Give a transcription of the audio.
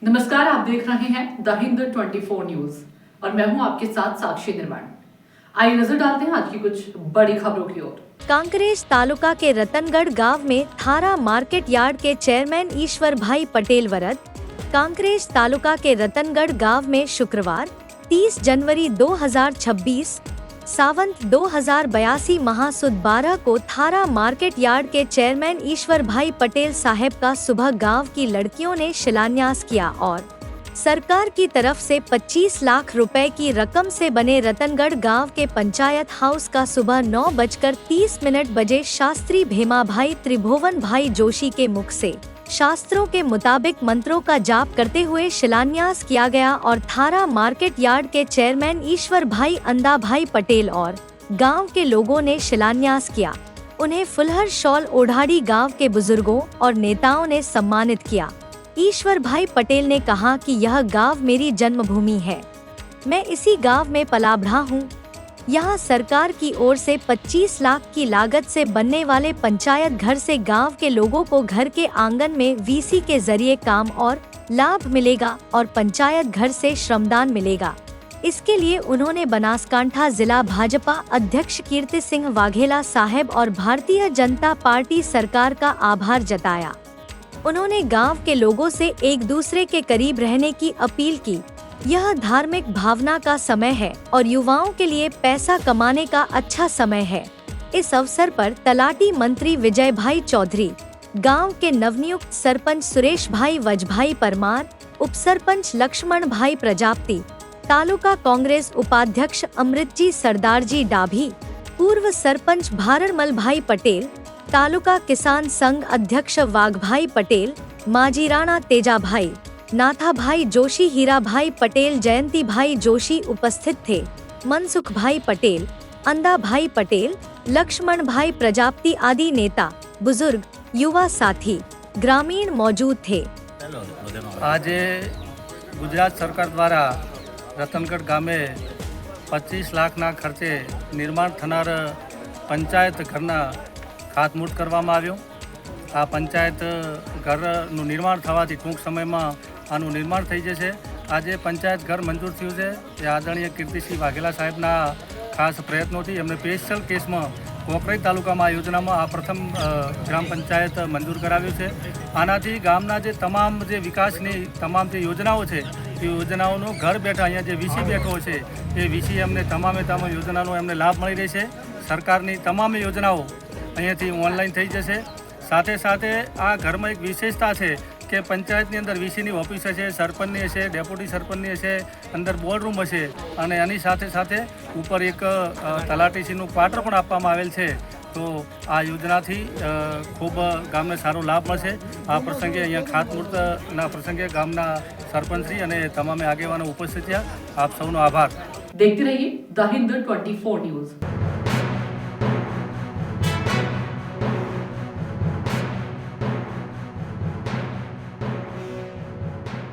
नमस्कार, आप देख रहे हैं द हिंद 24 न्यूज और मैं हूं आपके साथ साक्षी निर्माण। आइए नजर डालते हैं आज की कुछ बड़ी खबरों की ओर। कांकरेज तालुका के रतनगढ़ गांव में थारा मार्केट यार्ड के चेयरमैन ईश्वर भाई पटेल वरद। कांकरेज तालुका के रतनगढ़ गांव में शुक्रवार 30 जनवरी 2026 सावंत 2082 महासुद 12 को थारा मार्केट यार्ड के चेयरमैन ईश्वर भाई पटेल साहब का सुबह गांव की लड़कियों ने शिलान्यास किया और सरकार की तरफ से 25 लाख रुपए की रकम से बने रतनगढ़ गांव के पंचायत हाउस का सुबह 9:30 बजे शास्त्री भेमा भाई त्रिभुवन भाई जोशी के मुख से शास्त्रों के मुताबिक मंत्रों का जाप करते हुए शिलान्यास किया गया और थारा मार्केट यार्ड के चेयरमैन ईश्वर भाई अंदा भाई पटेल और गांव के लोगों ने शिलान्यास किया। उन्हें फुलहर शॉल ओढ़ाड़ी गांव के बुजुर्गों और नेताओं ने सम्मानित किया। ईश्वर भाई पटेल ने कहा कि यह गांव मेरी जन्मभूमि है, मैं इसी गांव में पला बढ़ा हूँ। यहाँ सरकार की ओर से 25 लाख की लागत से बनने वाले पंचायत घर से गांव के लोगों को घर के आंगन में वीसी के जरिए काम और लाभ मिलेगा और पंचायत घर से श्रमदान मिलेगा। इसके लिए उन्होंने बनासकांठा जिला भाजपा अध्यक्ष कीर्ति सिंह वाघेला साहब और भारतीय जनता पार्टी सरकार का आभार जताया। उन्होंने गांव के लोगों से एक दूसरे के करीब रहने की अपील की। यह धार्मिक भावना का समय है और युवाओं के लिए पैसा कमाने का अच्छा समय है। इस अवसर पर तलाटी मंत्री विजय भाई चौधरी, गांव के नवनियुक्त सरपंच सुरेश भाई वजभाई परमार, उप सरपंच लक्ष्मण भाई प्रजापति, तालुका कांग्रेस उपाध्यक्ष अमृतजी सरदारजी डाभी, पूर्व सरपंच भाररमल भाई पटेल, तालुका किसान संघ अध्यक्ष वाघभाई पटेल, माजीराणा तेजा भाई, नाथा भाई जोशी, हीरा भाई पटेल, जयंती भाई जोशी उपस्थित थे। मनसुख भाई पटेल, अंदा भाई पटेल, लक्ष्मण भाई प्रजापति आदि नेता, बुजुर्ग, युवा साथी, ग्रामीण मौजूद थे। आज गुजरात सरकार द्वारा रतनगढ़ गामे 25 लाखना खर्चे निर्माण थनार पंचायत घरना खातमुहूर्त करवामां आव्युं। आ पंचायत घरનું निर्माण થવાથી ટૂંક સમયમાં આનું निर्माण થઈ જશે। આજે पंचायत घर मंजूर થયું છે એ આદરણીય કીર્તિસિંહ વાઘેલા સાહેબના ખાસ પ્રયત્નોથી એમને સ્પેશિયલ કેસમાં કોંકરેજ તાલુકામાં આ યોજનામાં આ પ્રથમ ગ્રામ પંચાયત મંજૂર કરાવ્યું છે। આનાથી ગામના જે તમામ જે વિકાસની તમામ જે યોજનાઓ છે એ યોજનાઓનો ઘર બેઠા અહીંયા જે વીસી બેઠો છે એ વીસી એમને તમામે તમામ યોજનાનો એમને લાભ મળી રહેશે। સરકારની તમામ યોજનાઓ અહીંયાથી ઓનલાઈન થઈ જશે। સાથે સાથે આ ઘરમાં એક વિશેષતા છે કે પંચાયતની અંદર વીસીની ઓફિસ હશે, સરપંચની હશે, ડેપ્યુટી સરપંચની હશે, અંદર બોર્ડ રૂમ હશે અને આની સાથે સાથે ઉપર એક તલાટીસીનું ક્વાર્ટર પણ આપવામાં આવેલ છે। તો આ યોજનાથી ખૂબ ગામને સારો લાભ મળશે। આ પ્રસંગે અહીંયા ખાતમુહૂર્તના પ્રસંગે ગામના સરપંચશ્રી અને તમામે આગેવાનો ઉપસ્થિત થયા। આપ સૌનો આભાર। देखते रहिए द हिंद 24 न्यूज।